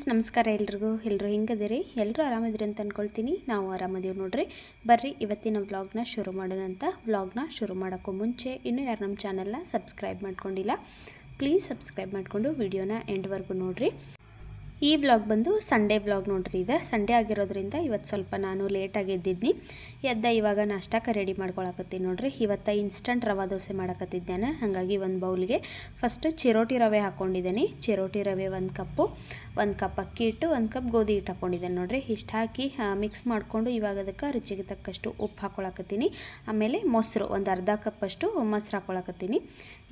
ನಮಸ್ಕಾರ ಎಲ್ಲರೂ ಹೆಂಗದಿರಿ ಎಲ್ಲರೂ ಆರಾಮಿದ್ರಿ ಅಂತ ಅಂದ್ಕೊಳ್ತೀನಿ ನಾವು ಆರಾಮದೀವಿ ನೋಡ್ರಿ ಬರ್ರಿ ಇವತ್ತಿನ ವ್ಲಾಗ್ನ ಶುರು ಮಾಡೋಣ ಅಂತ ವ್ಲಾಗ್ನ ಶುರು ಮಾಡೋಕ್ಕೂ ಮುಂಚೆ ಇನ್ನೂ ಯಾರು ನಮ್ಮ ಚಾನಲ್ನ ಸಬ್ಸ್ಕ್ರೈಬ್ ಮಾಡ್ಕೊಂಡಿಲ್ಲ ಪ್ಲೀಸ್ ಸಬ್ಸ್ಕ್ರೈಬ್ ಮಾಡಿಕೊಂಡು ವಿಡಿಯೋನ ಎಂಡ್ವರೆಗೂ ನೋಡ್ರಿ ಈ ವ್ಲಾಗ್ ಬಂದು ಸಂಡೇ ವ್ಲಾಗ್ ನೋಡ್ರಿ ಇದು ಸಂಡೇ ಆಗಿರೋದ್ರಿಂದ ಇವತ್ತು ಸ್ವಲ್ಪ ನಾನು ಲೇಟಾಗಿ ಎದ್ದಿದ್ನಿ ಎದ್ದ ಇವಾಗ ನಾಷ್ಟಕ್ಕೆ ರೆಡಿ ಮಾಡ್ಕೊಳಕತ್ತೀನಿ ನೋಡ್ರಿ ಇವತ್ತು ಇನ್ಸ್ಟಂಟ್ ರವೆ ದೋಸೆ ಮಾಡಕತ್ತಿದ್ದೇನೆ ಹಾಗಾಗಿ ಒಂದು ಬೌಲ್ಗೆ ಫಸ್ಟ್ ಚಿರೋಟಿ ರವೆ ಹಾಕ್ಕೊಂಡಿದ್ದೀನಿ ಚಿರೋಟಿ ರವೆ ಒಂದು ಕಪ್ ಅಕ್ಕಿ ಹಿಟ್ಟು 1 ಕಪ್ ಗೋಧಿ ಹಿಟ್ಟು ಹಾಕ್ಕೊಂಡಿದ್ದೇನೆ ನೋಡ್ರಿ ಇಷ್ಟು ಹಾಕಿ ಮಿಕ್ಸ್ ಮಾಡಿಕೊಂಡು ಇವಾಗ ಅದಕ್ಕೆ ರುಚಿಗೆ ತಕ್ಕಷ್ಟು ಉಪ್ಪು ಹಾಕ್ಕೊಳಕತ್ತೀನಿ ಆಮೇಲೆ ಮೊಸರು ಒಂದು ಅರ್ಧ ಕಪ್ಪಷ್ಟು ಮೊಸರು ಹಾಕ್ಕೊಳಕತ್ತೀನಿ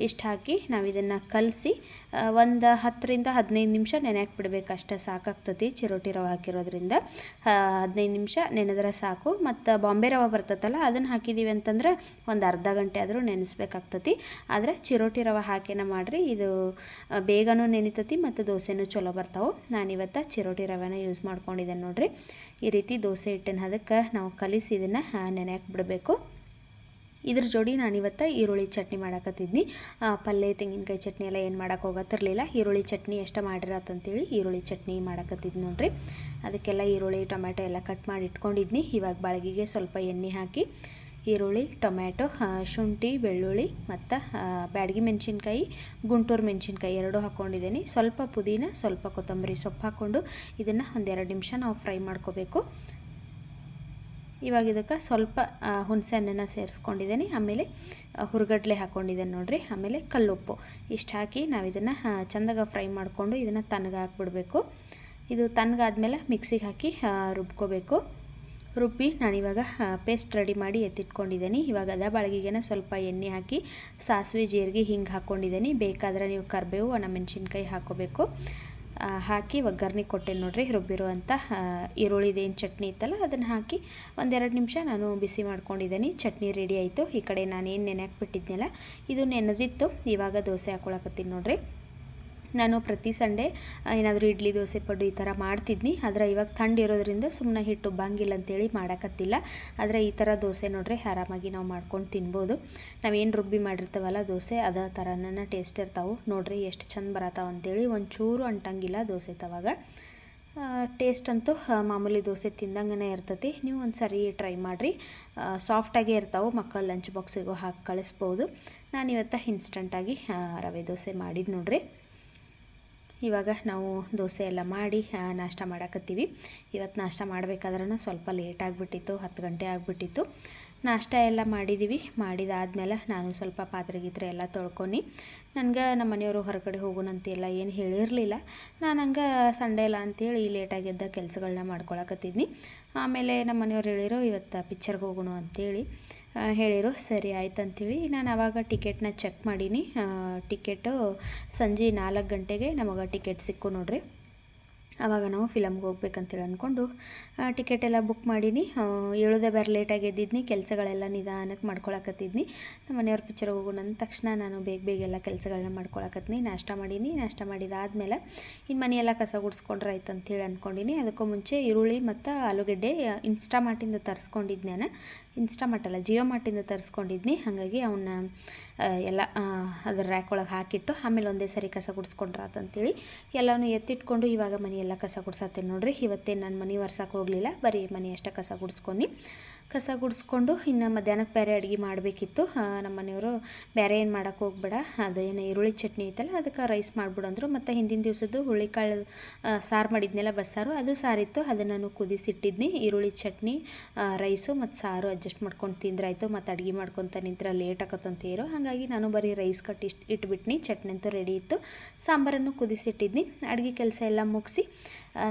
ಇಷ್ಟು ಹಾಕಿ ನಾವು ಇದನ್ನು ಕಲಸಿ ಒಂದು 10 ರಿಂದ 15 ನಿಮಿಷ ನೆನೆಯಕ್ಕೆ ಬಿಡಬೇಕು ಅಷ್ಟೇ ಸಾಕಾಗ್ತದೆ ಚಿರೋಟಿ ರವೆ ಹಾಕಿರೋದ್ರಿಂದ 15 ನಿಮಿಷ ನೆನೆದ್ರೆ ಸಾಕು ಮತ್ತು ಬಾಂಬೆ ರವೆ ಬರ್ತದಲ್ಲ ಅದನ್ನು ಹಾಕಿದ್ದೀವಿ ಅಂತಂದ್ರೆ ಒಂದು ಅರ್ಧ ಗಂಟೆ ಆದರೂ ನೆನೆಸ್ಬೇಕಾಗ್ತದೆ ಆದರೆ ಚಿರೋಟಿ ರವೆ ಹಾಕೇನ ಮಾಡಿರಿ ಇದು ಬೇಗನೂ ನೆನಿತತಿ ಮತ್ತು ದೋಸೆನೂ ಚಲೋ ಬರ್ತಾವೆ ನಾನಿವತ್ತು ಚಿರೋಟಿ ರವೆನ ಯೂಸ್ ಮಾಡ್ಕೊಂಡಿದ್ದೇನೆ ನೋಡ್ರಿ ಈ ರೀತಿ ದೋಸೆ ಹಿಟ್ಟಿನ ಅದಕ್ಕೆ ನಾವು ಕಲಿಸಿ ಇದನ್ನು ನೆನೆಯಕ್ಕೆ ಬಿಡಬೇಕು ಇದ್ರ ಜೋಡಿ ನಾನಿವತ್ತು ಈರುಳ್ಳಿ ಚಟ್ನಿ ಮಾಡಕತ್ತಿದ್ನಿ ಪಲ್ಯ ತೆಂಗಿನಕಾಯಿ ಚಟ್ನಿ ಎಲ್ಲ ಏನು ಮಾಡೋಕೆ ಹೋಗತ್ತಿರಲಿಲ್ಲ ಈರುಳ್ಳಿ ಚಟ್ನಿ ಎಷ್ಟು ಮಾಡಿರತ್ತಂತೇಳಿ ಈರುಳ್ಳಿ ಚಟ್ನಿ ಮಾಡಕತ್ತಿದ್ನಿ ನೋಡ್ರಿ ಅದಕ್ಕೆಲ್ಲ ಈರುಳ್ಳಿ ಟೊಮೆಟೊ ಎಲ್ಲ ಕಟ್ ಮಾಡಿ ಇಟ್ಕೊಂಡಿದ್ನಿ ಇವಾಗ ಬಾಳಿಗೆಗೆ ಸ್ವಲ್ಪ ಎಣ್ಣೆ ಹಾಕಿ ಈರುಳ್ಳಿ ಟೊಮ್ಯಾಟೊ ಶುಂಠಿ ಬೆಳ್ಳುಳ್ಳಿ ಮತ್ತು ಬ್ಯಾಡಗಿ ಮೆಣಸಿನ್ಕಾಯಿ ಗುಂಟೂರು ಮೆಣಸಿನ್ಕಾಯಿ ಎರಡೂ ಹಾಕ್ಕೊಂಡಿದ್ದೀನಿ ಸ್ವಲ್ಪ ಪುದೀನ ಸ್ವಲ್ಪ ಕೊತ್ತಂಬರಿ ಸೊಪ್ಪು ಹಾಕ್ಕೊಂಡು ಇದನ್ನು ಒಂದೆರಡು ನಿಮಿಷ ನಾವು ಫ್ರೈ ಮಾಡ್ಕೋಬೇಕು ಇವಾಗ ಇದಕ್ಕೆ ಸ್ವಲ್ಪ ಹುಣಸೆ ಹಣ್ಣನ್ನು ಸೇರಿಸ್ಕೊಂಡಿದ್ದೀನಿ ಆಮೇಲೆ ಹುರ್ಗಡ್ಲೆ ಹಾಕ್ಕೊಂಡಿದ್ದೇನೆ ನೋಡ್ರಿ ಆಮೇಲೆ ಕಲ್ಲುಪ್ಪು ಇಷ್ಟು ಹಾಕಿ ನಾವು ಇದನ್ನು ಚೆಂದಾಗ ಫ್ರೈ ಮಾಡಿಕೊಂಡು ಇದನ್ನು ತಣ್ಣಗೆ ಹಾಕ್ಬಿಡಬೇಕು ಇದು ತಣ್ಣಗಾದ್ಮೇಲೆ ಮಿಕ್ಸಿಗೆ ಹಾಕಿ ರುಬ್ಕೋಬೇಕು ರುಬ್ಬಿ ನಾನಿವಾಗ ಪೇಸ್ಟ್ ರೆಡಿ ಮಾಡಿ ಎತ್ತಿಟ್ಕೊಂಡಿದ್ದೀನಿ ಇವಾಗ ಅದ ಬಾಳಿಗೆಗೆ ಸ್ವಲ್ಪ ಎಣ್ಣೆ ಹಾಕಿ ಸಾಸಿವೆ ಜೀರಿಗೆ ಹಿಂಗೆ ಹಾಕ್ಕೊಂಡಿದ್ದೀನಿ ಬೇಕಾದರೆ ನೀವು ಕರಿಬೇವು ಒಣಮೆಣಸಿನ್ಕಾಯಿ ಹಾಕ್ಕೋಬೇಕು ಹಾಕಿ ಒಗ್ಗರಣೆ ಕೊಟ್ಟೆ ನೋಡ್ರಿ ರುಬ್ಬಿರುವಂಥ ಈರುಳ್ಳಿದೇನು ಚಟ್ನಿ ಇತ್ತಲ್ಲ ಅದನ್ನು ಹಾಕಿ ಒಂದೆರಡು ನಿಮಿಷ ನಾನು ಬಿಸಿ ಮಾಡ್ಕೊಂಡಿದ್ದೀನಿ ಚಟ್ನಿ ರೆಡಿ ಆಯಿತು ಈ ಕಡೆ ನಾನೇನು ನೆನೆಯಾಕೆ ಬಿಟ್ಟಿದ್ನಲ್ಲ ಇದು ನೆನೆದಿತ್ತು ಇವಾಗ ದೋಸೆ ಹಾಕ್ಕೊಳಕತ್ತೀನಿ ನೋಡ್ರಿ ನಾನು ಪ್ರತಿ ಸಂಡೇ ಏನಾದರೂ ಇಡ್ಲಿ ದೋಸೆ ಪಡ್ಡು ಈ ಥರ ಮಾಡ್ತಿದ್ನಿ ಆದರೆ ಇವಾಗ ಥಂಡ್ ಇರೋದ್ರಿಂದ ಸುಮ್ಮನೆ ಹಿಟ್ಟು ಉಬ್ಬಂಗಿಲ್ಲ ಅಂತೇಳಿ ಮಾಡೋಕತ್ತಿಲ್ಲ ಆದರೆ ಈ ಥರ ದೋಸೆ ನೋಡ್ರಿ ಆರಾಮಾಗಿ ನಾವು ಮಾಡ್ಕೊಂಡು ತಿನ್ಬೋದು ನಾವೇನು ರುಬ್ಬಿ ಮಾಡಿರ್ತೀವಲ್ಲ ದೋಸೆ ಅದೇ ಥರನ ಟೇಸ್ಟ್ ಇರ್ತಾವೆ ನೋಡ್ರಿ ಎಷ್ಟು ಚಂದ ಬರತ್ತಾವ ಅಂತೇಳಿ ಒಂಚೂರು ಅಂಟಂಗಿಲ್ಲ ದೋಸೆ ತವಾಗ ಟೇಸ್ಟ್ ಅಂತೂ ಮಾಮೂಲಿ ದೋಸೆ ತಿಂದಂಗೆ ಇರ್ತೈತಿ ನೀವು ಒಂದು ಸರಿ ಟ್ರೈ ಮಾಡಿರಿ ಸಾಫ್ಟಾಗೇ ಇರ್ತಾವೆ ಮಕ್ಕಳು ಲಂಚ್ ಬಾಕ್ಸಿಗೂ ಹಾಕಿ ಕಳಿಸ್ಬೋದು ನಾನಿವತ್ತು ಇನ್ಸ್ಟಂಟಾಗಿ ರವೆ ದೋಸೆ ಮಾಡಿದ್ದು ನೋಡ್ರಿ ಇವಾಗ ನಾವು ದೋಸೆ ಎಲ್ಲ ಮಾಡಿ ನಾಷ್ಟ ಮಾಡಕತ್ತೀವಿ ಇವತ್ತು ನಾಷ್ಟ ಮಾಡಬೇಕಾದ್ರೂ ಸ್ವಲ್ಪ ಲೇಟ್ ಆಗಿಬಿಟ್ಟಿತ್ತು 10 ಗಂಟೆ ಆಗಿಬಿಟ್ಟಿತ್ತು ನಾಷ್ಟ ಎಲ್ಲ ಮಾಡಿದ್ದೀವಿ ಮಾಡಿದಾದ್ಮೇಲೆ ನಾನು ಸ್ವಲ್ಪ ಪಾತ್ರೆ ಗೀತ್ರೆ ಎಲ್ಲ ತೊಳ್ಕೊಂಡು ನನಗೆ ನಮ್ಮ ಮನೆಯವರು ಹೊರಗಡೆ ಹೋಗೋಣಂತೆಲ್ಲ ಏನು ಹೇಳಿರಲಿಲ್ಲ ನಾನು ಹಂಗೆ ಸಂಡೇ ಇಲ್ಲ ಅಂಥೇಳಿ ಲೇಟಾಗಿ ಎದ್ದ ಕೆಲಸಗಳನ್ನ ಮಾಡ್ಕೊಳಕತ್ತಿದ್ನಿ ಆಮೇಲೆ ನಮ್ಮ ಮನೆಯವ್ರು ಹೇಳಿರೋ ಇವತ್ತು ಪಿಕ್ಚರ್ಗೆ ಹೋಗೋಣ ಅಂಥೇಳಿ ಹೇಳಿರು ಸರಿ ಆಯ್ತು ಅಂಥೇಳಿ ನಾನು ಆವಾಗ ಟಿಕೆಟ್ನ ಚೆಕ್ ಮಾಡೀನಿ ಟಿಕೆಟು ಸಂಜೆ 4 ಗಂಟೆಗೆ ನಮಗೆ ಟಿಕೆಟ್ ಸಿಕ್ಕು ನೋಡ್ರಿ ಆವಾಗ ನಾವು ಫಿಲಮ್ಗೆ ಹೋಗ್ಬೇಕಂತೇಳಿ ಅಂದ್ಕೊಂಡು ಟಿಕೆಟ್ ಎಲ್ಲ ಬುಕ್ ಮಾಡೀನಿ ಹೇಳೋದೇ ಬೇರೆ ಲೇಟಾಗಿ ಎದ್ದಿದ್ನಿ ಕೆಲಸಗಳೆಲ್ಲ ನಿಧಾನಕ್ಕೆ ಮಾಡ್ಕೊಳಕತ್ತಿದ್ನಿ ನಮ್ಮ ಮನೆಯವ್ರ ಪಿಕ್ಚರ್ಗೆ ಹೋಗೋಣ ಅಂದ ತಕ್ಷಣ ನಾನು ಬೇಗ ಎಲ್ಲ ಕೆಲಸಗಳನ್ನ ಮಾಡ್ಕೊಳಕತ್ತೀನಿ ನಾಷ್ಟ ಮಾಡೀನಿ ನಾಷ್ಟ ಮಾಡಿದಾದ್ಮೇಲೆ ಇನ್ನು ಮನೆಯೆಲ್ಲ ಕಸ ಗುಡಿಸ್ಕೊಂಡ್ರೆ ಆಯ್ತು ಅಂಥೇಳಿ ಅಂದ್ಕೊಂಡಿನಿ ಅದಕ್ಕೂ ಮುಂಚೆ ಈರುಳ್ಳಿ ಮತ್ತು ಆಲೂಗಡ್ಡೆ ಇನ್ಸ್ಟಾಮಾರ್ಟಿಂದ ತರಿಸ್ಕೊಂಡಿದ್ದೆ ನಾನು ಇನ್ಸ್ಟಾಮಾರ್ಟ್ ಅಲ್ಲ ಜಿಯೋ ಮಾರ್ಟಿಂದ ತರಿಸ್ಕೊಂಡಿದ್ನಿ ಹಾಗಾಗಿ ಅವನ್ನ ಎಲ್ಲ ಅದರ ರ್ಯಾಕ್ ಒಳಗೆ ಹಾಕಿಟ್ಟು ಆಮೇಲೆ ಒಂದೇ ಸರಿ ಕಸ ಗುಡಿಸ್ಕೊಂಡ್ರಾತಂತೇಳಿ ಎಲ್ಲನೂ ಎತ್ತಿಟ್ಕೊಂಡು ಇವಾಗ ಮನೆಯೆಲ್ಲ ಕಸ ಗುಡ್ಸತ್ತೇನೆ ನೋಡ್ರಿ ಇವತ್ತೇ ನಾನು ಮನೆ ಒರ್ಸಕ್ಕೆ ಹೋಗಲಿಲ್ಲ ಬರೀ ಮನೆ ಅಷ್ಟೇ ಕಸ ಗುಡಿಸ್ಕೊಂಡು ಇನ್ನು ಮಧ್ಯಾಹ್ನಕ್ಕೆ ಬೇರೆ ಅಡುಗೆ ಮಾಡಬೇಕಿತ್ತು ನಮ್ಮ ಮನೆಯವರು ಬೇರೆ ಏನು ಮಾಡೋಕ್ಕೆ ಹೋಗ್ಬೇಡ ಅದೇನು ಈರುಳ್ಳಿ ಚಟ್ನಿ ಐತಲ್ಲ ಅದಕ್ಕೆ ರೈಸ್ ಮಾಡಿಬಿಡಂದ್ರು ಮತ್ತು ಹಿಂದಿನ ದಿವಸದ್ದು ಹುರುಳಿಕಾಳು ಸಾರು ಮಾಡಿದ್ನೆಲ್ಲ ಬಸ್ಸಾರು ಅದು ಸಾರಿತ್ತು ಅದನ್ನು ನಾನು ಕುದಿಸಿಟ್ಟಿದ್ನಿ ಈರುಳ್ಳಿ ಚಟ್ನಿ ರೈಸು ಮತ್ತು ಸಾರು ಅಡ್ಜಸ್ಟ್ ಮಾಡ್ಕೊಂಡು ತಿಂದ್ರಾಯ್ತು ಮತ್ತು ಅಡುಗೆ ಮಾಡ್ಕೊತ ನಿಂತ್ರೆ ಲೇಟ್ ಆಕತ್ತಂತೀರೋ ಹಾಗಾಗಿ ನಾನು ಬರೀ ರೈಸ್ ಕಟ್ಟಿ ಇಟ್ಬಿಟ್ನಿ ಚಟ್ನಿ ಅಂತೂ ರೆಡಿ ಇತ್ತು ಸಾಂಬಾರನ್ನು ಕುದಿಸಿಟ್ಟಿದ್ನಿ ಅಡುಗೆ ಕೆಲಸ ಎಲ್ಲ ಮುಗಿಸಿ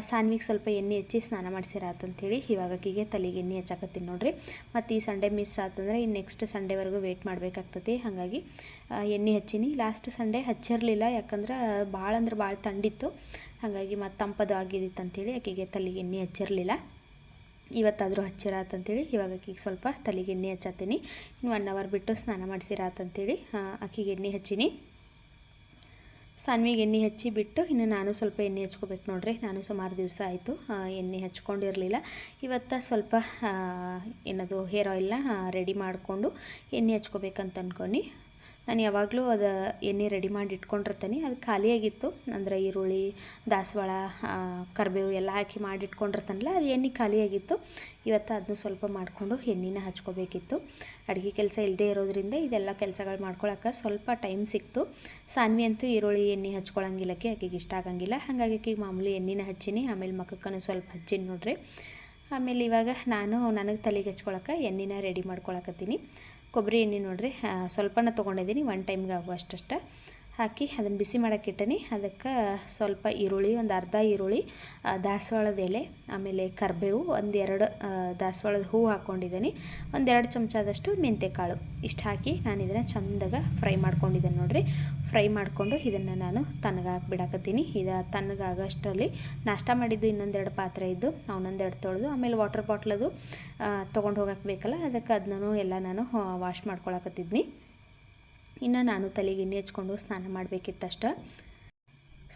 ಸಾನ್ವಿಗೆ ಸ್ವಲ್ಪ ಎಣ್ಣೆ ಹಚ್ಚಿ ಸ್ನಾನ ಮಾಡಿಸಿರಾತಂತೇಳಿ ಇವಾಗ ಆಕಿಗೆ ತಲೆಗೆ ಎಣ್ಣೆ ಹಚ್ಚಾಕತ್ತೀನಿ ನೋಡ್ರಿ ಮತ್ತು ಈ ಸಂಡೇ ಮಿಸ್ ಆತಂದ್ರೆ ಇನ್ನು ನೆಕ್ಸ್ಟ್ ಸಂಡೇವರೆಗೂ ವೆಯ್ಟ್ ಮಾಡಬೇಕಾಗ್ತದೆ ಹಾಗಾಗಿ ಎಣ್ಣೆ ಹಚ್ಚೀನಿ ಲಾಸ್ಟ್ ಸಂಡೇ ಹಚ್ಚಿರಲಿಲ್ಲ ಯಾಕಂದ್ರೆ ಭಾಳ ಅಂದ್ರೆ ಭಾಳ ತಂಡಿತ್ತು ಹಾಗಾಗಿ ಮತ್ತು ತಂಪದು ಆಗಿದ್ದಿತ್ತು ಅಂಥೇಳಿ ಆಕೆಗೆ ತಲೆಗೆ ಎಣ್ಣೆ ಹಚ್ಚಿರಲಿಲ್ಲ ಇವತ್ತಾದರೂ ಹಚ್ಚಿರಾತಂತೇಳಿ ಇವಾಗ ಆಕೆಗೆ ಸ್ವಲ್ಪ ತಲೆಗೆ ಎಣ್ಣೆ ಹಚ್ಚತ್ತೀನಿ ಇನ್ನು 1 ಅವರ್ ಬಿಟ್ಟು ಸ್ನಾನ ಮಾಡಿಸಿರಾತಂತೇಳಿ ಆಕೆಗೆ ಎಣ್ಣೆ ಹಚ್ಚೀನಿ ಸಾನ್ವಿಗೆ ಎಣ್ಣೆ ಹಚ್ಚಿ ಬಿಟ್ಟು ಇನ್ನು ನಾನು ಸ್ವಲ್ಪ ಎಣ್ಣೆ ಹಚ್ಕೋಬೇಕು ನೋಡ್ರಿ ನಾನು ಸುಮಾರು ದಿವಸ ಆಯಿತು ಎಣ್ಣೆ ಹಚ್ಕೊಂಡಿರಲಿಲ್ಲ ಇವತ್ತು ಸ್ವಲ್ಪ ಏನದು ಹೇರ್ ಆಯಿಲ್ನ ರೆಡಿ ಮಾಡಿಕೊಂಡು ಎಣ್ಣೆ ಹಚ್ಕೋಬೇಕಂತ ಅಂದ್ಕೊಂಡು ನಾನು ಯಾವಾಗಲೂ ಅದು ಎಣ್ಣೆ ರೆಡಿ ಮಾಡಿ ಇಟ್ಕೊಂಡಿರ್ತೀನಿ. ಅದು ಖಾಲಿಯಾಗಿತ್ತು, ಅಂದರೆ ಈರುಳ್ಳಿ, ದಾಸವಾಳ, ಕರಿಬೇವು ಎಲ್ಲ ಹಾಕಿ ಮಾಡಿ ಇಟ್ಕೊಂಡಿರ್ತಾನಲ್ಲ, ಅದು ಎಣ್ಣೆ ಖಾಲಿಯಾಗಿತ್ತು. ಇವತ್ತು ಅದನ್ನು ಸ್ವಲ್ಪ ಮಾಡಿಕೊಂಡು ಎಣ್ಣೆನ ಹಚ್ಕೋಬೇಕಿತ್ತು. ಅಡುಗೆ ಕೆಲಸ ಇಲ್ಲದೆ ಇರೋದ್ರಿಂದ ಇದೆಲ್ಲ ಕೆಲಸಗಳು ಮಾಡ್ಕೊಳಕ್ಕೆ ಸ್ವಲ್ಪ ಟೈಮ್ ಸಿಕ್ತು. ಸಾನ್ವಿ ಅಂತೂ ಈರುಳ್ಳಿ ಎಣ್ಣೆ ಹಚ್ಕೊಳಂಗಿಲ್ಲಕ್ಕೆ, ಆಕೆಗೆ ಇಷ್ಟ ಆಗಂಗಿಲ್ಲ. ಹಾಗಾಗಿ ಆಕೆಗೆ ಮಾಮೂಲಿ ಎಣ್ಣೆನ ಹಚ್ಚೀನಿ. ಆಮೇಲೆ ಮಕ್ಕಕ್ಕೂ ಸ್ವಲ್ಪ ಹಚ್ಚೀನಿ ನೋಡ್ರಿ. ಆಮೇಲೆ ಇವಾಗ ನಾನು ನನಗೆ ತಲೆಗೆ ಹಚ್ಕೊಳಕ್ಕೆ ಎಣ್ಣೆನ ರೆಡಿ ಮಾಡ್ಕೊಳಕತ್ತೀನಿ. ಕೊಬ್ಬರಿ ಎಣ್ಣೆ ನೋಡ್ರಿ, ಸ್ವಲ್ಪನ ತೊಗೊಂಡಿದ್ದೀನಿ, ಒನ್ ಟೈಮ್ಗೆ ಆಗುವಷ್ಟಷ್ಟು ಹಾಕಿ ಅದನ್ನು ಬಿಸಿ ಮಾಡೋಕೆ ಇಟ್ಟನಿ. ಅದಕ್ಕೆ ಸ್ವಲ್ಪ ಈರುಳ್ಳಿ, ಒಂದು ಅರ್ಧ ಈರುಳ್ಳಿ, ದಾಸವಾಳದ ಎಲೆ, ಆಮೇಲೆ ಕರಿಬೇವು, ಒಂದೆರಡು ದಾಸವಾಳದ ಹೂವು ಹಾಕ್ಕೊಂಡಿದ್ದೀನಿ, ಒಂದೆರಡು ಚಮಚದಷ್ಟು ಮೆಂತ್ಯಕಾಳು, ಇಷ್ಟು ಹಾಕಿ ನಾನು ಇದನ್ನು ಚೆಂದಾಗ ಫ್ರೈ ಮಾಡ್ಕೊಂಡಿದ್ದೇನೆ ನೋಡಿರಿ. ಫ್ರೈ ಮಾಡಿಕೊಂಡು ಇದನ್ನು ನಾನು ತಣ್ಣಗೆ ಹಾಕಿಬಿಡಾಕತ್ತೀನಿ. ಇದು ತಣ್ಣಗಾಗೋಷ್ಟರಲ್ಲಿ ನಾಷ್ಟ ಮಾಡಿದ್ದು ಇನ್ನೊಂದೆರಡು ಪಾತ್ರೆ ಇದ್ದು ಅವನೊಂದೆರಡು ತೊಳೆದು, ಆಮೇಲೆ ವಾಟರ್ ಬಾಟ್ಲದು ತೊಗೊಂಡು ಹೋಗಕ್ಕೆ ಬೇಕಲ್ಲ, ಅದಕ್ಕೆ ಅದನ್ನು ಎಲ್ಲ ನಾನು ವಾಶ್ ಮಾಡ್ಕೊಳಕತ್ತಿದ್ನಿ. ಇನ್ನು ನಾನು ತಲೆಗೆ ಎಣ್ಣೆ ಹಚ್ಕೊಂಡು ಸ್ನಾನ ಮಾಡಬೇಕಿತ್ತಷ್ಟ.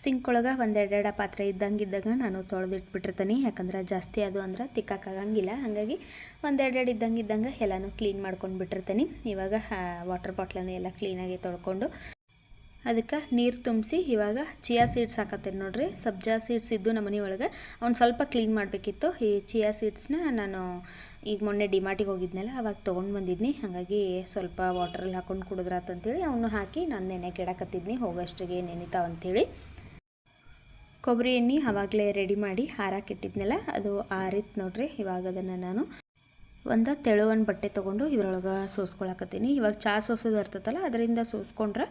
ಸಿಂಕ್ ಒಳಗೆ ಒಂದೆರಡು ಪಾತ್ರೆ ಇದ್ದಂಗೆ ನಾನು ತೊಳೆದಿಟ್ಬಿಟ್ಟಿರ್ತೀನಿ. ಯಾಕಂದ್ರೆ ಜಾಸ್ತಿ ಅದು ಅಂದ್ರೆ ತಿಕ್ಕಾಗಂಗಿಲ್ಲ, ಹಾಗಾಗಿ ಒಂದೆರಡು ಇದ್ದಂಗೆ ಎಲ್ಲನೂ ಕ್ಲೀನ್ ಮಾಡ್ಕೊಂಡು ಬಿಟ್ಟಿರ್ತೀನಿ. ಇವಾಗ ವಾಟರ್ ಬಾಟ್ಲನ್ನು ಎಲ್ಲ ಕ್ಲೀನಾಗಿ ತೊಳ್ಕೊಂಡು ಅದಕ್ಕೆ ನೀರು ತುಂಬಿಸಿ ಇವಾಗ ಚಿಯಾ ಸೀಡ್ಸ್ ಹಾಕತ್ತೇನೆ ನೋಡಿರಿ. ಸಬ್ಜಾ ಸೀಡ್ಸ್ ಇದ್ದು ನಮ್ಮ ಮನೆ ಒಳಗೆ ಅವ್ನು ಸ್ವಲ್ಪ ಕ್ಲೀನ್ ಮಾಡಬೇಕಿತ್ತು. ಈ ಚಿಯಾ ಸೀಡ್ಸ್ನ ನಾನು ಈಗ ಮೊನ್ನೆ ಡಿಮಾರ್ಟಿಗೆ ಹೋಗಿದ್ನಲ್ಲ, ಅವಾಗ ತೊಗೊಂಡು ಬಂದಿದ್ನಿ. ಹಾಗಾಗಿ ಸ್ವಲ್ಪ ವಾಟ್ರಲ್ಲಿ ಹಾಕ್ಕೊಂಡು ಕುಡಿದ್ರಾತಂತೇಳಿ ಅವನು ಹಾಕಿ ನಾನು ನೆನೆಗೆ ಇಡಾಕತ್ತಿದ್ನಿ, ಹೋಗೋಷ್ಟಿಗೆ ನೆನಿತಾವಂತೇಳಿ. ಕೊಬ್ಬರಿ ಎಣ್ಣೆ ಆವಾಗಲೇ ರೆಡಿ ಮಾಡಿ ಹಾರಾಕಿಟ್ಟಿದ್ನಲ್ಲ, ಅದು ಆರಿತ್ತು ನೋಡಿರಿ. ಇವಾಗ ಅದನ್ನು ನಾನು ಒಂದು ತೆಳುವನ್ ಬಟ್ಟೆ ತೊಗೊಂಡು ಇದ್ರೊಳಗೆ ಸೋಸ್ಕೊಳಕತ್ತೀನಿ. ಇವಾಗ ಚಹಾ ಸೋಸೋದು ಇರ್ತೈತಲ್ಲ, ಅದರಿಂದ ಸೋಸ್ಕೊಂಡ್ರೆ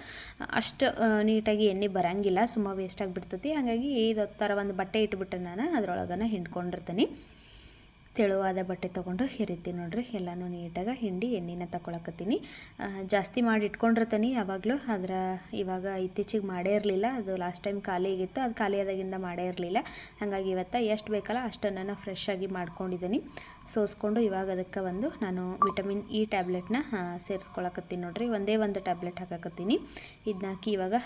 ಅಷ್ಟು ನೀಟಾಗಿ ಎಣ್ಣೆ ಬರೋಂಗಿಲ್ಲ, ಸುಮ್ಮ ವೇಸ್ಟ್ ಆಗಿಬಿಡ್ತೈತಿ. ಹಾಗಾಗಿ ಇದು ಥರ ಒಂದು ಬಟ್ಟೆ ಇಟ್ಬಿಟ್ಟು ನಾನು ಅದ್ರೊಳಗನ ಹಿಂಡ್ಕೊಂಡಿರ್ತೀನಿ. ತೆಳುವಾದ ಬಟ್ಟೆ ತೊಗೊಂಡು ಹಿರಿತೀನಿ ನೋಡಿರಿ. ಎಲ್ಲನೂ ನೀಟಾಗಿ ಹಿಂಡಿ ಎಣ್ಣೆನ ತಗೊಳಕತ್ತೀನಿ. ಜಾಸ್ತಿ ಮಾಡಿ ಇಟ್ಕೊಂಡಿರ್ತೀನಿ ಯಾವಾಗಲೂ, ಆದ್ರೆ ಇವಾಗ ಇತ್ತೀಚೆಗೆ ಮಾಡೇ ಇರಲಿಲ್ಲ. ಅದು ಲಾಸ್ಟ್ ಟೈಮ್ ಖಾಲಿ ಆಗಿತ್ತು, ಅದು ಖಾಲಿ ಆದಾಗಿಂದ ಮಾಡೇ ಇರಲಿಲ್ಲ. ಹಾಗಾಗಿ ಇವತ್ತು ಎಷ್ಟು ಬೇಕಲ್ಲ ಅಷ್ಟನ್ನು ಫ್ರೆಶ್ ಆಗಿ ಮಾಡ್ಕೊಂಡಿದ್ದೀನಿ. ಸೋಸ್ಕೊಂಡು ಇವಾಗ ಅದಕ್ಕೆ ಒಂದು ನಾನು ವಿಟಮಿನ್ ಇ ಟ್ಯಾಬ್ಲೆಟ್ನ ಸೇರಿಸ್ಕೊಳಕತ್ತೀನಿ ನೋಡಿರಿ. ಒಂದೇ ಒಂದು ಟ್ಯಾಬ್ಲೆಟ್ ಹಾಕಕತ್ತೀನಿ. ಇದನ್ನ ಹಾಕಿ ಇವಾಗ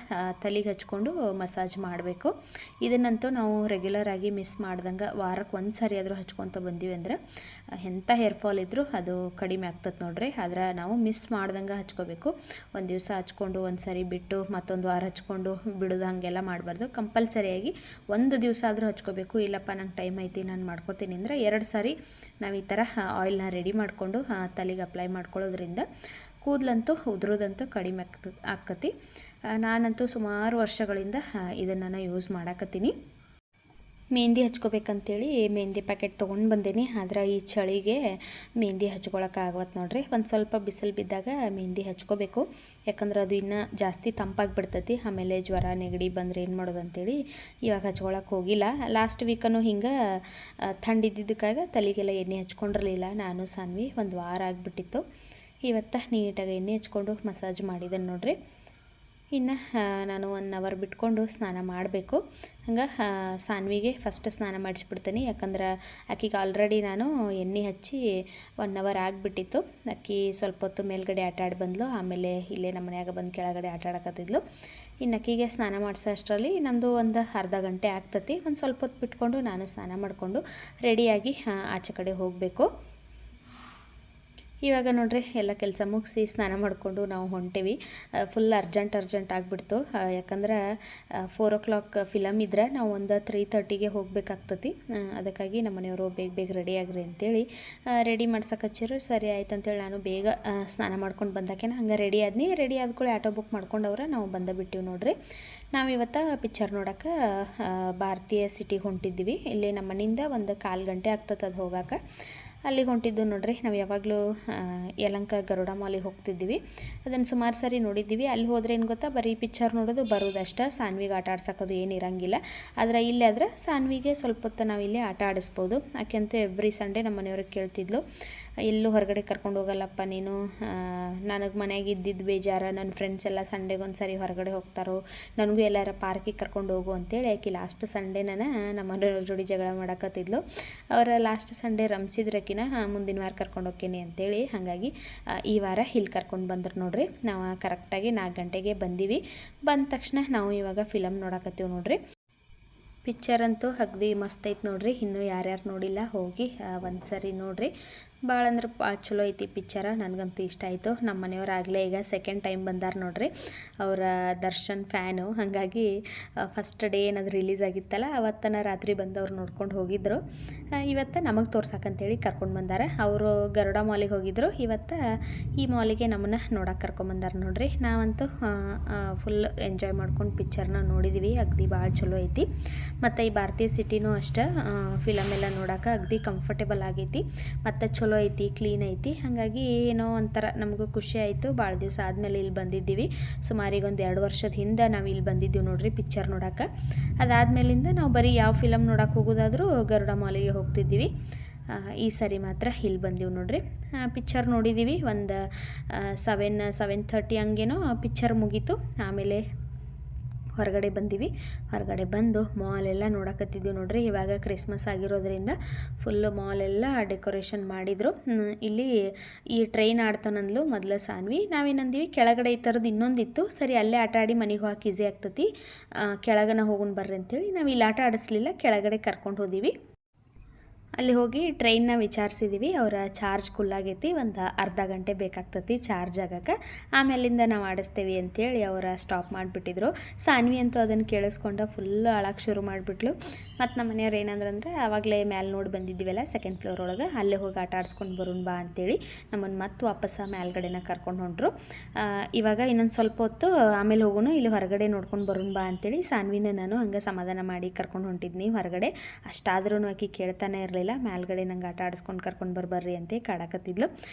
ತಲೆಗೆ ಹಚ್ಕೊಂಡು ಮಸಾಜ್ ಮಾಡಬೇಕು. ಇದನ್ನಂತೂ ನಾವು ರೆಗ್ಯುಲರ್ ಆಗಿ ಮಿಸ್ ಮಾಡ್ದಂಗೆ ವಾರಕ್ಕೆ ಒಂದು ಸಾರಿ ಆದರೂ ಹಚ್ಕೊತ ಬಂದೀವಿ ಅಂದ್ರೆ ಎಂಥ ಹೇರ್ ಫಾಲ್ ಇದ್ದರೂ ಅದು ಕಡಿಮೆ ಆಗ್ತದೆ ನೋಡ್ರಿ. ಆದ್ರೆ ನಾವು ಮಿಸ್ ಮಾಡ್ದಂಗೆ ಹಚ್ಕೋಬೇಕು. ಒಂದು ದಿವಸ ಹಚ್ಕೊಂಡು ಒಂದು ಸಾರಿ ಬಿಟ್ಟು ಮತ್ತೊಂದು ವಾರ ಹಚ್ಕೊಂಡು ಬಿಡೋದು ಹಾಗೆಲ್ಲ ಮಾಡಬಾರ್ದು. ಕಂಪಲ್ಸರಿಯಾಗಿ ಒಂದು ದಿವಸ ಆದರೂ ಹಚ್ಕೋಬೇಕು. ಇಲ್ಲಪ್ಪ ನಂಗೆ ಟೈಮ್ ಐತಿ ನಾನು ಮಾಡ್ಕೋತೀನಿ ಅಂದರೆ 2 ಸಾರಿ ನಾವು ಈ ಥರ ಆಯಿಲ್ನ ರೆಡಿ ಮಾಡಿಕೊಂಡು ತಲೆಗೆ ಅಪ್ಲೈ ಮಾಡ್ಕೊಳ್ಳೋದ್ರಿಂದ ಕೂದಲಂತೂ ಉದುರೋದಂತೂ ಕಡಿಮೆ ಆಕ್ಕತಿ. ನಾನಂತೂ ಸುಮಾರು ವರ್ಷಗಳಿಂದ ಇದನ್ನು ಯೂಸ್ ಮಾಡಾಕತ್ತೀನಿ. ಮೆಹಂದಿ ಹಚ್ಕೋಬೇಕಂತೇಳಿ ಮೆಹಂದಿ ಪ್ಯಾಕೆಟ್ ತೊಗೊಂಡು ಬಂದೀನಿ. ಆದ್ರೆ ಈ ಚಳಿಗೆ ಮೆಹಂದಿ ಹಚ್ಕೊಳಕ್ಕಾಗವತ್ತು ನೋಡ್ರಿ. ಒಂದು ಸ್ವಲ್ಪ ಬಿಸಿಲು ಬಿದ್ದಾಗ ಮೆಹಂದಿ ಹಚ್ಕೋಬೇಕು, ಯಾಕಂದ್ರೆ ಅದು ಇನ್ನೂ ಜಾಸ್ತಿ ತಂಪಾಗಿಬಿಡ್ತೈತಿ. ಆಮೇಲೆ ಜ್ವರ ನೆಗಡಿ ಬಂದರೆ ಏನು ಮಾಡೋದು ಅಂತೇಳಿ ಇವಾಗ ಹಚ್ಕೊಳಕ್ಕೆ ಹೋಗಿಲ್ಲ. ಲಾಸ್ಟ್ ವೀಕನ್ನು ಹಿಂಗೆ ಥಂಡಿದ್ದಕ್ಕಾಗ ತಲೆಗೆಲ್ಲ ಎಣ್ಣೆ ಹಚ್ಕೊಂಡಿರಲಿಲ್ಲ ನಾನು ಸಾನ್ವಿ. ಒಂದು ವಾರ ಆಗಿಬಿಟ್ಟಿತ್ತು. ಇವತ್ತು ನೀಟಾಗಿ ಎಣ್ಣೆ ಹಚ್ಕೊಂಡು ಮಸಾಜ್ ಮಾಡಿದ್ದೇನೆ ನೋಡ್ರಿ. ಇನ್ನು ನಾನು 1 ಅವರ್ ಬಿಟ್ಕೊಂಡು ಸ್ನಾನ ಮಾಡಬೇಕು. ಹಂಗೆ ಸಾನ್ವಿಗೆ ಫಸ್ಟ್ ಸ್ನಾನ ಮಾಡಿಸ್ಬಿಡ್ತೀನಿ. ಯಾಕಂದ್ರೆ ಆಕೆಗೆ ಆಲ್ರೆಡಿ ನಾನು ಎಣ್ಣೆ ಹಚ್ಚಿ 1 ಅವರ್ ಆಗಿಬಿಟ್ಟಿತ್ತು. ಆಕೆ ಸ್ವಲ್ಪ ಹೊತ್ತು ಮೇಲ್ಗಡೆ ಆಟಾಡಿ ಬಂದಳು. ಆಮೇಲೆ ಇಲ್ಲೇ ನಮ್ಮ ಮನ್ಯಾಗ ಬಂದು ಕೆಳಗಡೆ ಆಟ ಆಡಕತ್ತಿದ್ಲು. ಇನ್ನು ಆಕೆಗೆ ಸ್ನಾನ ಮಾಡಿಸೋ ಅಷ್ಟರಲ್ಲಿ ನಂದು ಒಂದು ಅರ್ಧ ಗಂಟೆ ಆಗ್ತತಿ. ಒಂದು ಸ್ವಲ್ಪ ಹೊತ್ತು ಬಿಟ್ಕೊಂಡು ನಾನು ಸ್ನಾನ ಮಾಡಿಕೊಂಡು ರೆಡಿಯಾಗಿ ಆಚೆ ಕಡೆ ಹೋಗಬೇಕು. ಇವಾಗ ನೋಡ್ರಿ ಎಲ್ಲ ಕೆಲಸ ಮುಗಿಸಿ ಸ್ನಾನ ಮಾಡಿಕೊಂಡು ನಾವು ಹೊಂಟೇವಿ. ಫುಲ್ ಅರ್ಜೆಂಟ್ ಆಗಿಬಿಡ್ತು. ಯಾಕಂದ್ರೆ 4 o'clock ಫಿಲಮ್ ಇದ್ರೆ ನಾವು ಒಂದು 3:30ಗೆ ಹೋಗಬೇಕಾಗ್ತತಿ. ಅದಕ್ಕಾಗಿ ನಮ್ಮ ಮನೆಯವರು ಬೇಗ ರೆಡಿ ಆಗ್ರಿ ಅಂತೇಳಿ ರೆಡಿ ಮಾಡ್ಸಕ್ಕೆ ಹಚ್ಚಿರು. ಸರಿ ಆಯ್ತು ಅಂತೇಳಿ ನಾನು ಬೇಗ ಸ್ನಾನ ಮಾಡ್ಕೊಂಡು ಬಂದಾಕೆ ಹಂಗೆ ರೆಡಿ ಆದ್ಕೊಳ್ಳಿ ಆಟೋ ಬುಕ್ ಮಾಡ್ಕೊಂಡವ್ರೆ ನಾವು ಬಿಟ್ಟಿವಿ ನೋಡ್ರಿ. ನಾವಿವತ್ತು ಪಿಕ್ಚರ್ ನೋಡೋಕೆ ಭಾರತೀಯ ಸಿಟಿಗೆ ಹೊಂಟಿದ್ದೀವಿ. ಇಲ್ಲಿ ನಮ್ಮ ಮನೆಯಿಂದ ಒಂದು 1/4 ಗಂಟೆ ಆಗ್ತದೆ ಅದು ಹೋಗೋಕೆ. ಅಲ್ಲಿಗೆ ಹೊಂಟಿದ್ದು ನೋಡ್ರಿ. ನಾವು ಯಾವಾಗಲೂ ಯಲಹಂಕ ಗರುಡ ಮಾಲಿಗೆ ಹೋಗ್ತಿದ್ದೀವಿ. ಅದನ್ನು ಸುಮಾರು ಸಾರಿ ನೋಡಿದ್ದೀವಿ. ಅಲ್ಲಿ ಹೋದರೆ ಏನು ಗೊತ್ತಾ, ಬರೀ ಪಿಕ್ಚರ್ ನೋಡೋದು ಬರೋದಷ್ಟೇ, ಸಾನ್ವಿಗೆ ಆಟ ಆಡ್ಸೋದು ಏನಿರಂಗಿಲ್ಲ. ಆದರೆ ಇಲ್ಲಾದ್ರೆ ಸಾನ್ವಿಗೆ ಸ್ವಲ್ಪ ಹೊತ್ತು ನಾವಿಲ್ಲಿ ಆಟ ಆಡಿಸ್ಬೋದು. ಆಕೆಂತೂ ಎವ್ರಿ ಸಂಡೇ ನಮ್ಮ ಮನೆಯವ್ರಿಗೆ ಕೇಳ್ತಿದ್ಲು, ಎಲ್ಲೂ ಹೊರಗಡೆ ಕರ್ಕೊಂಡು ಹೋಗಲ್ಲಪ್ಪ ನೀನು, ನನಗೆ ಮನೆಯಾಗ ಇದ್ದಿದ್ದು ಬೇಜಾರು, ನನ್ನ ಫ್ರೆಂಡ್ಸ್ ಎಲ್ಲ ಸಂಡೇಗೆ ಒಂದು ಸಾರಿ ಹೊರಗಡೆ ಹೋಗ್ತಾರೋ, ನನಗೂ ಎಲ್ಲಾರ ಪಾರ್ಕಿಗೆ ಕರ್ಕೊಂಡು ಹೋಗು ಅಂತೇಳಿ ಆಕೆ ಲಾಸ್ಟ್ ಸಂಡೇ ನಮ್ಮ ಮನೆಯವ್ರ ಜೋಡಿ ಜಗಳ ಮಾಡಕತ್ತಿದ್ಲು. ಅವರ ಲಾಸ್ಟ್ ಸಂಡೇ ರಂಸಿದ್ರಕಿನ ಮುಂದಿನ ವಾರ ಕರ್ಕೊಂಡು ಹೋಗ್ತೀನಿ ಅಂತೇಳಿ. ಹಾಗಾಗಿ ಈ ವಾರ ಇಲ್ಲಿ ಕರ್ಕೊಂಡು ಬಂದ್ರು ನೋಡ್ರಿ. ನಾವು ಕರೆಕ್ಟಾಗಿ 4 ಗಂಟೆಗೆ ಬಂದೀವಿ. ಬಂದ ತಕ್ಷಣ ನಾವು ಇವಾಗ ಫಿಲಮ್ ನೋಡಕತ್ತೀವಿ ನೋಡ್ರಿ. ಪಿಕ್ಚರ್ ಅಂತೂ ಅಗದಿ ಮಸ್ತ್ ಐತೆ ನೋಡ್ರಿ. ಇನ್ನೂ ಯಾರ್ಯಾರು ನೋಡಿಲ್ಲ ಹೋಗಿ ಒಂದು ಸರಿ ನೋಡ್ರಿ. ಭಾಳ ಅಂದ್ರೆ ಭಾಳ ಚಲೋ ಐತಿ ಪಿಕ್ಚರ. ನನಗಂತೂ ಇಷ್ಟ ಆಯಿತು. ನಮ್ಮ ಮನೆಯವ್ರು ಆಗಲೇ ಈಗ ಸೆಕೆಂಡ್ ಟೈಮ್ ಬಂದಾರ ನೋಡ್ರಿ. ಅವರ ದರ್ಶನ್ ಫ್ಯಾನು. ಹಾಗಾಗಿ ಫಸ್ಟ್ ಡೇ ಏನದು ರಿಲೀಸ್ ಆಗಿತ್ತಲ್ಲ ಅವತ್ತನ ರಾತ್ರಿ ಬಂದು ಅವ್ರು ನೋಡ್ಕೊಂಡು ಹೋಗಿದ್ದರು. ಇವತ್ತು ನಮಗೆ ತೋರ್ಸಕ್ಕಂತೇಳಿ ಕರ್ಕೊಂಡು ಬಂದಾರ. ಅವರು ಗರುಡ ಮಾಲಿಗೆ ಹೋಗಿದ್ದರು. ಇವತ್ತು ಈ ಮಾಲಿಗೆ ನಮ್ಮನ್ನು ನೋಡೋಕೆ ಕರ್ಕೊಂಬಂದಾರ ನೋಡ್ರಿ. ನಾವಂತೂ ಫುಲ್ ಎಂಜಾಯ್ ಮಾಡ್ಕೊಂಡು ಪಿಕ್ಚರ್ನ ನೋಡಿದ್ದೀವಿ. ಅಗದಿ ಭಾಳ ಚಲೋ ಐತಿ. ಮತ್ತು ಈ ಭಾರತೀಯ ಸಿಟಿನೂ ಅಷ್ಟೇ ಫಿಲಮ್ ಎಲ್ಲ ನೋಡೋಕೆ ಅಗದಿ ಕಂಫರ್ಟೇಬಲ್ ಆಗೈತಿ. ಮತ್ತು ಚಲೋ ಐತಿ, ಕ್ಲೀನ್ ಐತಿ. ಹಾಗಾಗಿ ಏನೋ ಒಂಥರ ನಮಗೂ ಖುಷಿ ಆಯಿತು. ಭಾಳ ದಿವಸ ಆದಮೇಲೆ ಇಲ್ಲಿ ಬಂದಿದ್ದೀವಿ. ಸುಮಾರಿಗೆ ಒಂದು 2 ವರ್ಷದ ಹಿಂದೆ ನಾವು ಇಲ್ಲಿ ಬಂದಿದ್ದೀವಿ ನೋಡ್ರಿ ಪಿಕ್ಚರ್ ನೋಡೋಕೆ. ಅದಾದಮೇಲಿಂದ ನಾವು ಬರೀ ಯಾವ ಫಿಲಮ್ ನೋಡೋಕೆ ಹೋಗೋದಾದರೂ ಗರುಡ ಮಾಲಿಗೆ ಹೋಗ್ತಿದ್ದೀವಿ. ಈ ಸರಿ ಮಾತ್ರ ಇಲ್ಲಿ ಬಂದೀವಿ ನೋಡ್ರಿ. ಪಿಕ್ಚರ್ ನೋಡಿದ್ದೀವಿ. ಒಂದು 7:30 ಹಂಗೇನೋ ಪಿಕ್ಚರ್ ಮುಗೀತು. ಆಮೇಲೆ ಹೊರಗಡೆ ಬಂದೀವಿ. ಹೊರಗಡೆ ಬಂದು ಮಾಲೆಲ್ಲ ನೋಡಕತ್ತಿದ್ದೀವಿ ನೋಡ್ರಿ. ಇವಾಗ ಕ್ರಿಸ್ಮಸ್ ಆಗಿರೋದ್ರಿಂದ ಫುಲ್ಲು ಮಾಲೆಲ್ಲ ಡೆಕೋರೇಷನ್ ಮಾಡಿದರು. ಇಲ್ಲಿ ಈ ಟ್ರೈನ್ ಆಡ್ತಾನಂದ್ಲು ಮೊದಲು ಸಾನ್ವಿ. ನಾವೇನಂದೀವಿ ಕೆಳಗಡೆ ಈ ಥರದ್ದು ಇನ್ನೊಂದಿತ್ತು, ಸರಿ ಅಲ್ಲೇ ಆಟ ಆಡಿ ಮನೆಗೆ ಹೋಗಕ್ಕೆ ಈಸಿ ಆಗ್ತತಿ, ಕೆಳಗನ ಹೋಗೋಣ ಬರ್ರಿ ಅಂತೇಳಿ ನಾವು ಇಲ್ಲಿ ಆಟ ಆಡಿಸ್ಲಿಲ್ಲ, ಕೆಳಗಡೆ ಕರ್ಕೊಂಡು ಹೋದೀವಿ. ಅಲ್ಲಿ ಹೋಗಿ ಟ್ರೈನ್ನ ವಿಚಾರಿಸಿದ್ದೀವಿ. ಅವರ ಚಾರ್ಜ್ ಫುಲ್ಲಾಗೈತಿ, ಒಂದು ಅರ್ಧ ಗಂಟೆ ಬೇಕಾಗ್ತತಿ ಚಾರ್ಜ್ ಆಗಕ್ಕೆ, ಆಮೇಲಿಂದ ನಾವು ಆಡಿಸ್ತೇವೆ ಅಂಥೇಳಿ ಅವರ ಸ್ಟಾಪ್ ಮಾಡಿಬಿಟ್ಟಿದ್ರು. ಸಾನ್ವಿ ಅಂತೂ ಅದನ್ನು ಕೇಳಿಸ್ಕೊಂಡು ಫುಲ್ ಅಳಕ್ಕೆ ಶುರು ಮಾಡಿಬಿಟ್ಲು. ಮತ್ತು ನಮ್ಮ ಮನೆಯವ್ರು ಏನಂದ್ರೆ ಆವಾಗಲೇ ಮ್ಯಾಲೆ ನೋಡಿ ಬಂದಿದ್ದೀವಲ್ಲ ಸೆಕೆಂಡ್ ಫ್ಲೋರ್ ಒಳಗೆ, ಅಲ್ಲೇ ಹೋಗಿ ಆಟ ಆಡಿಸ್ಕೊಂಡು ಬರೋಣ ಬಾ ಅಂತೇಳಿ ನಮ್ಮನ್ನು ಮತ್ತೆ ವಾಪಸ್ಸು ಮೇಲ್ಗಡೆನ ಕರ್ಕೊಂಡು ಹೊಂಟ್ರು. ಇವಾಗ ಇನ್ನೊಂದು ಸ್ವಲ್ಪ ಹೊತ್ತು ಆಮೇಲೆ ಹೋಗೋಣ, ಇಲ್ಲಿ ಹೊರಗಡೆ ನೋಡ್ಕೊಂಡು ಬರೋಣ ಬಾ ಅಂತೇಳಿ ಸಾನ್ವಿನ ನಾನು ಹಂಗೆ ಸಮಾಧಾನ ಮಾಡಿ ಕರ್ಕೊಂಡು ಹೊಂಟಿದ್ನಿ ಹೊರಗಡೆ. ಅಷ್ಟಾದ್ರೂ ಆಕಿ ಕೇಳ್ತಾನೆ ಇರಲಿಲ್ಲ. ಮೇಲ್ಗಡೆ ನಂಗೆ ಆಟ ಆಡಿಸ್ಕೊಂಡು ಕರ್ಕೊಂಡು ಬರ್ರಿ ಅಂತ ಕಾಡಕತ್ತಿದ್ಲು.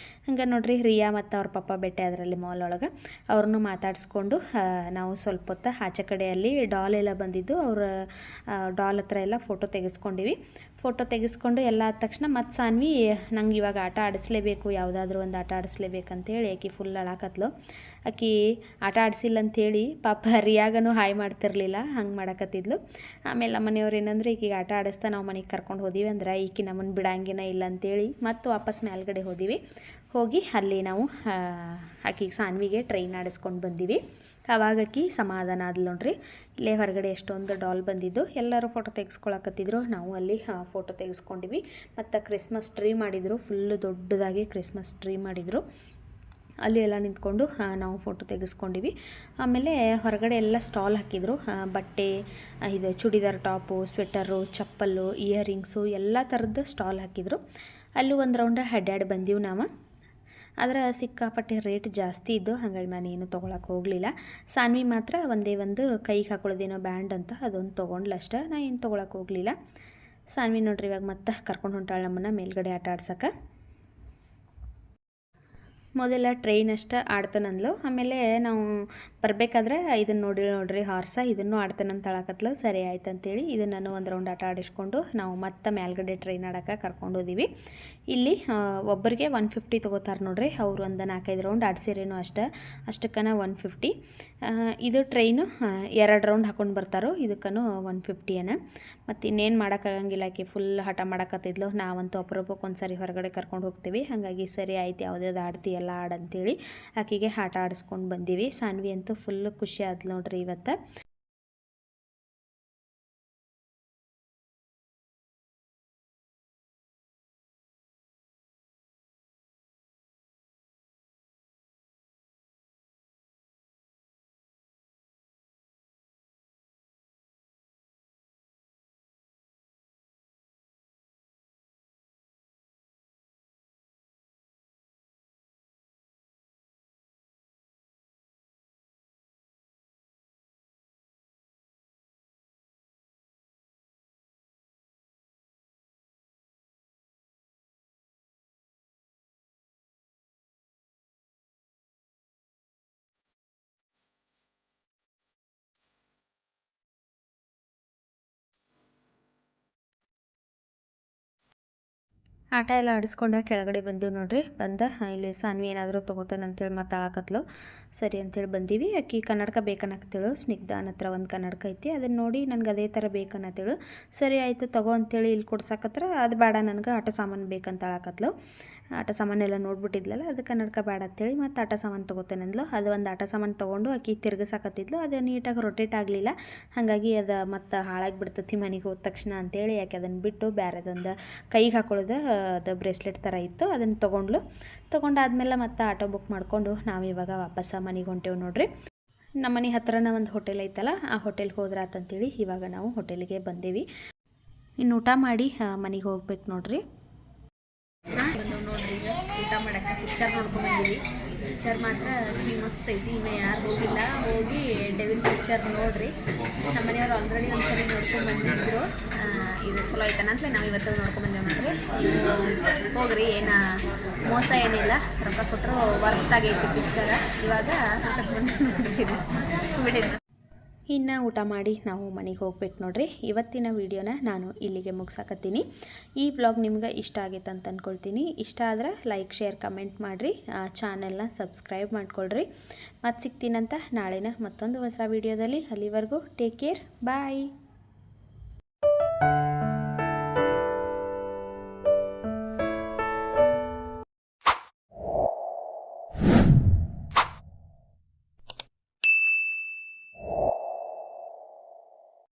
ಹಂಗೆ ನೋಡ್ರಿ ರಿಯಾ ಮತ್ತು ಅವ್ರ ಪಪ್ಪ ಬೆಟ್ಟೆ ಅದರಲ್ಲಿ ಮಾಲ್ ಒಳಗೆ ಅವ್ರನ್ನೂ ಮಾತಾಡಿಸ್ಕೊಂಡು ನಾವು ಸ್ವಲ್ಪ ಹೊತ್ತು ಆಚೆ ಕಡೆಯಲ್ಲಿ ಡಾಲ್ ಎಲ್ಲ ಬಂದಿದ್ದು, ಅವ್ರ ಡಾಲ್ ಹತ್ರ ಎಲ್ಲ ಫೋಟೋ ತೆಗೆಸ್ಕೊಂಡಿವಿ. ಫೋಟೋ ತೆಗೆಸ್ಕೊಂಡು ಎಲ್ಲ ಆದ ತಕ್ಷಣ ಮತ್ತು ಸಾನ್ವಿ ನಂಗೆ ಇವಾಗ ಆಟ ಆಡಿಸ್ಲೇಬೇಕು, ಯಾವುದಾದ್ರೂ ಒಂದು ಆಟ ಆಡಿಸ್ಲೇಬೇಕಂತೇಳಿ ಆಕಿ ಫುಲ್ ಅಳಾಕತ್ಲು. ಆಕಿ ಆಟ ಆಡಿಸಿಲ್ಲ ಅಂಥೇಳಿ ಪಾಪ ರಿಯಾಗನೂ ಹಾಯ್ ಮಾಡ್ತಿರ್ಲಿಲ್ಲ, ಹಂಗೆ ಮಾಡಕತ್ತಿದ್ಲು. ಆಮೇಲೆ ನಮ್ಮ ಮನೆಯವ್ರು ಏನಂದ್ರೆ ಈಕಿಗೆ ಆಟ ಆಡಿಸ್ತಾ ನಾವು ಮನೆಗೆ ಕರ್ಕೊಂಡು ಹೋದೀವಿ ಅಂದ್ರೆ ಈಕಿ ನಮ್ಮನ್ನು ಬಿಡಂಗಿನ ಇಲ್ಲ ಅಂತೇಳಿ ಮತ್ತು ವಾಪಸ್ ಮೇಲ್ಗಡೆ ಹೋದೀವಿ. ಹೋಗಿ ಅಲ್ಲಿ ನಾವು ಆಕಿಗೆ ಸಾನ್ವಿಗೆ ಟ್ರೈನ್ ಆಡಿಸ್ಕೊಂಡು ಬಂದೀವಿ. ಆವಾಗ ಆಕಿ ಸಮಾಧಾನ ಆದ್ಲು ನೋಡ್ರಿ. ಇಲ್ಲೇ ಹೊರಗಡೆ ಎಷ್ಟೊಂದು ಡಾಲ್ ಬಂದಿದ್ದು, ಎಲ್ಲರೂ ಫೋಟೋ ತೆಗೆಸ್ಕೊಳಕತ್ತಿದ್ರು. ನಾವು ಅಲ್ಲಿ ಫೋಟೋ ತೆಗೆಸ್ಕೊಂಡಿವಿ. ಮತ್ತು ಕ್ರಿಸ್ಮಸ್ ಟ್ರೀ ಮಾಡಿದರು, ಫುಲ್ಲು ದೊಡ್ಡದಾಗಿ ಕ್ರಿಸ್ಮಸ್ ಟ್ರೀ ಮಾಡಿದರು. ಅಲ್ಲಿ ಎಲ್ಲ ನಿಂತ್ಕೊಂಡು ನಾವು ಫೋಟೋ ತೆಗೆಸ್ಕೊಂಡಿವಿ. ಆಮೇಲೆ ಹೊರಗಡೆ ಎಲ್ಲ ಸ್ಟಾಲ್ ಹಾಕಿದರು. ಬಟ್ಟೆ, ಇದು ಚೂಡಿದಾರ್ ಟಾಪು, ಸ್ವೆಟರು, ಚಪ್ಪಲ್ಲು, ಇಯರಿಂಗ್ಸು ಎಲ್ಲ ಥರದ್ದು ಸ್ಟಾಲ್ ಹಾಕಿದರು. ಅಲ್ಲೂ ಒಂದು ರೌಂಡ್ ಅಡ್ಡಾಡಿ ಬಂದೀವಿ ನಾವು. ಆದರೆ ಸಿಕ್ಕಾಪಟ್ಟೆ ರೇಟ್ ಜಾಸ್ತಿ ಇದ್ದು ಹಾಗಾಗಿ ನಾನೇನು ತೊಗೊಳಕ್ಕೆ ಹೋಗಲಿಲ್ಲ. ಸಾನ್ವಿ ಮಾತ್ರ ಒಂದೇ ಒಂದು ಕೈಗೆ ಹಾಕೊಳ್ಳೋದೇನೋ ಬ್ಯಾಂಡ್ ಅಂತ ಅದೊಂದು ತೊಗೊಂಡ್ಲು ಅಷ್ಟೇ. ನಾ ಏನು ತೊಗೊಳಕ್ಕೆ ಹೋಗಲಿಲ್ಲ. ಸಾನ್ವಿ ನೋಡ್ರಿ ಇವಾಗ ಮತ್ತೆ ಕರ್ಕೊಂಡು ಹೊಂಟಾಳ ನಮ್ಮನ್ನು ಮೇಲ್ಗಡೆ ಆಟ ಆಡ್ಸಕ್ಕೆ. ಮೊದಲ ಟ್ರೈನ್ ಅಷ್ಟೇ ಆಡ್ತಾನಂದ್ಲು. ಆಮೇಲೆ ನಾವು ಬರಬೇಕಾದ್ರೆ ಇದನ್ನು ನೋಡ್ರಿ ಹಾರ್ಸ, ಇದನ್ನು ಆಡ್ತಾನಂತ ಹೇಳಕತ್ಲು. ಸರಿ ಆಯ್ತು ಅಂತೇಳಿ ಇದನ್ನು ಒಂದು ರೌಂಡ್ ಆಟ ಆಡಿಸ್ಕೊಂಡು ನಾವು ಮತ್ತೆ ಮೇಲ್ಗಡೆ ಟ್ರೈನ್ ಆಡೋಕ್ಕೆ ಕರ್ಕೊಂಡು ಹೋದೀವಿ. ಇಲ್ಲಿ ಒಬ್ಬರಿಗೆ 150 ತೊಗೋತಾರೆ ನೋಡ್ರಿ. ಅವರು ಒಂದು 4-5 ರೌಂಡ್ ಆಡ್ಸಿರೇನೋ ಅಷ್ಟಕ್ಕನ 150. ಇದು ಟ್ರೈನು 2 ರೌಂಡ್ ಹಾಕೊಂಡು ಬರ್ತಾರೋ, ಇದಕ್ಕೂ 150 ಮತ್ತು ಇನ್ನೇನು ಮಾಡೋಕ್ಕಾಗಂಗಿಲ್ಲ. ಆಕೆ ಫುಲ್ ಹಠ ಮಾಡಕತ್ತಿದ್ಲು. ನಾವಂತೂ ಅಪರೂಪಕ್ಕೆ ಒಂದು ಸರಿ ಹೊರಗಡೆ ಕರ್ಕೊಂಡು ಹೋಗ್ತೀವಿ. ಹಾಗಾಗಿ ಸರಿ ಆಯ್ತು, ಯಾವುದ್ಯಾವ್ದು ಆಡ್ತೀಯಲ್ಲ ಆಡಂತೇಳಿ ಆಕೆಗೆ ಆಟ ಆಡಿಸ್ಕೊಂಡು ಬಂದೀವಿ. ಸಾನ್ವಿ ಅಂತೂ ಫುಲ್ ಖುಷಿ ಆದ್ಲು ನೋಡ್ರಿ ಇವತ್ತು. ಆಟ ಎಲ್ಲ ಆಡಿಸ್ಕೊಂಡು ಕೆಳಗಡೆ ಬಂದೀವಿ ನೋಡ್ರಿ. ಇಲ್ಲಿ ಸಾನ್ವಿ ಏನಾದರೂ ತೊಗೋತಾನಂತೇಳಿ ಮಾತಾಡಕತ್ಲು. ಸರಿ ಅಂತೇಳಿ ಬಂದೀವಿ. ಆಕಿ ಕನ್ನಡಕ ಬೇಕನ್ನಕತ್ತೇಳು. ಸ್ನಿಗ್ಧಾನ ಹತ್ರ ಒಂದು ಕನ್ನಡಕ ಐತಿ, ಅದನ್ನು ನೋಡಿ ನನಗೆ ಅದೇ ಥರ ಬೇಕನ್ನತ್ತೇಳು. ಸರಿ ಆಯಿತು ತಗೋ ಅಂತೇಳಿ ಇಲ್ಲಿ ಕೊಡ್ಸಕತ್ರ ಅದು ಬೇಡ ನನಗೆ ಆಟ ಸಾಮಾನು ಬೇಕಂತ ಹೇಳಕತ್ಲು. ಆಟ ಸಾಮಾನೆಲ್ಲ ನೋಡ್ಬಿಟ್ಟಿದ್ಲಲ್ಲ, ಅದಕ್ಕೆ ನಡ್ಕ ಬೇಡ ಅಂತೇಳಿ ಮತ್ತು ಆಟ ಸಾಮಾನು ತೊಗೋತೇನೆ ಅಂದ್ಲು. ಅದು ಒಂದು ಆಟ ಸಾಮಾನು ತೊಗೊಂಡು ಆಕಿ ತಿರ್ಗಿಸಾಕತ್ತಿದ್ಲು. ಅದು ನೀಟಾಗಿ ರೊಟೇಟ್ ಆಗಲಿಲ್ಲ, ಹಾಗಾಗಿ ಅದು ಮತ್ತು ಹಾಳಾಗಿ ಬಿಡ್ತೈತಿ ಮನೆಗೆ ಹೋದ ತಕ್ಷಣ ಅಂತೇಳಿ ಯಾಕೆ ಅದನ್ನು ಬಿಟ್ಟು ಬೇರೆದೊಂದು ಕೈಗೆ ಹಾಕೊಳ್ಳೋದು ಅದು ಬ್ರೇಸ್ಲೆಟ್ ಥರ ಇತ್ತು, ಅದನ್ನು ತೊಗೊಂಡಾದ್ಮೇಲೆ ಮತ್ತು ಆಟೋ ಬುಕ್ ಮಾಡಿಕೊಂಡು ನಾವು ಇವಾಗ ವಾಪಸ್ ಮನೆಗೆ ಹೊಂಟೇವು ನೋಡ್ರಿ. ನಮ್ಮ ಮನೆ ಹತ್ರನ ಒಂದು ಹೋಟೆಲ್ ಐತಲ್ಲ, ಆ ಹೋಟೆಲ್ಗೆ ಹೋದ್ರಾತಂತೇಳಿ ಇವಾಗ ನಾವು ಹೋಟೆಲ್ಗೆ ಬಂದೇವಿ. ಇನ್ನು ಊಟ ಮಾಡಿ ಮನೆಗೆ ಹೋಗ್ಬೇಕು ನೋಡ್ರಿ. ನೋಡ್ರಿ ಈಗ ಊಟ ಮಾಡಕ್ಕೆ ಪಿಕ್ಚರ್ ನೋಡ್ಕೊಂಡ್ಬಂದಿವಿ. ಪಿಕ್ಚರ್ ಮಾತ್ರ ಮಸ್ತ್ ಐತಿ. ಇನ್ನು ಯಾರು ಹೋಗಿಲ್ಲ, ಹೋಗಿ ಡೆವಿಲ್ ಪಿಕ್ಚರ್ ನೋಡ್ರಿ. ನಮ್ಮ ಮನೆಯವ್ರು ಆಲ್ರೆಡಿ ಒಂದ್ಸಲ ನೋಡ್ಕೊಂಡು ಬಂದಿದ್ರು. ಇದು ಚಲೋ ಐತನ ಅಂತಲೇ ನಾವು ಇವತ್ತು ನೋಡ್ಕೊಂಡ್ಬಂದೇವೆ ನೋಡ್ರಿ. ನೀವು ಹೋಗ್ರಿ, ಏನು ಮೋಸ ಏನಿಲ್ಲ, ರೊಕ್ಕ ಕೊಟ್ಟರು ವರ್ತ್ ಆಗೈತಿ ಪಿಕ್ಚರ. ಇವಾಗ ಬಿಡಿದ್ದು ಇನ್ನು ಊಟ ಮಾಡಿ ನಾವು ಮನೆಗೆ ಹೋಗ್ಬೇಕು ನೋಡ್ರಿ. ಇವತ್ತಿನ ವಿಡಿಯೋನ ನಾನು ಇಲ್ಲಿಗೆ ಮುಗಿಸಾಕತ್ತೀನಿ. ಈ ವ್ಲಾಗ್ ನಿಮ್ಗೆ ಇಷ್ಟ ಆಗೈತೆ ಅಂತ ಅಂದ್ಕೊಳ್ತೀನಿ. ಇಷ್ಟ ಆದ್ರೆ ಲೈಕ್, ಶೇರ್, ಕಮೆಂಟ್ ಮಾಡಿರಿ. ಚಾನೆಲ್ನ ಸಬ್ಸ್ಕ್ರೈಬ್ ಮಾಡ್ಕೊಳ್ರಿ. ಮತ್ತು ಸಿಗ್ತೀನಂತ ನಾಳೆನ ಮತ್ತೊಂದು ಹೊಸ ವಿಡಿಯೋದಲ್ಲಿ. ಅಲ್ಲಿವರೆಗೂ ಟೇಕ್ ಕೇರ್, ಬಾಯ್.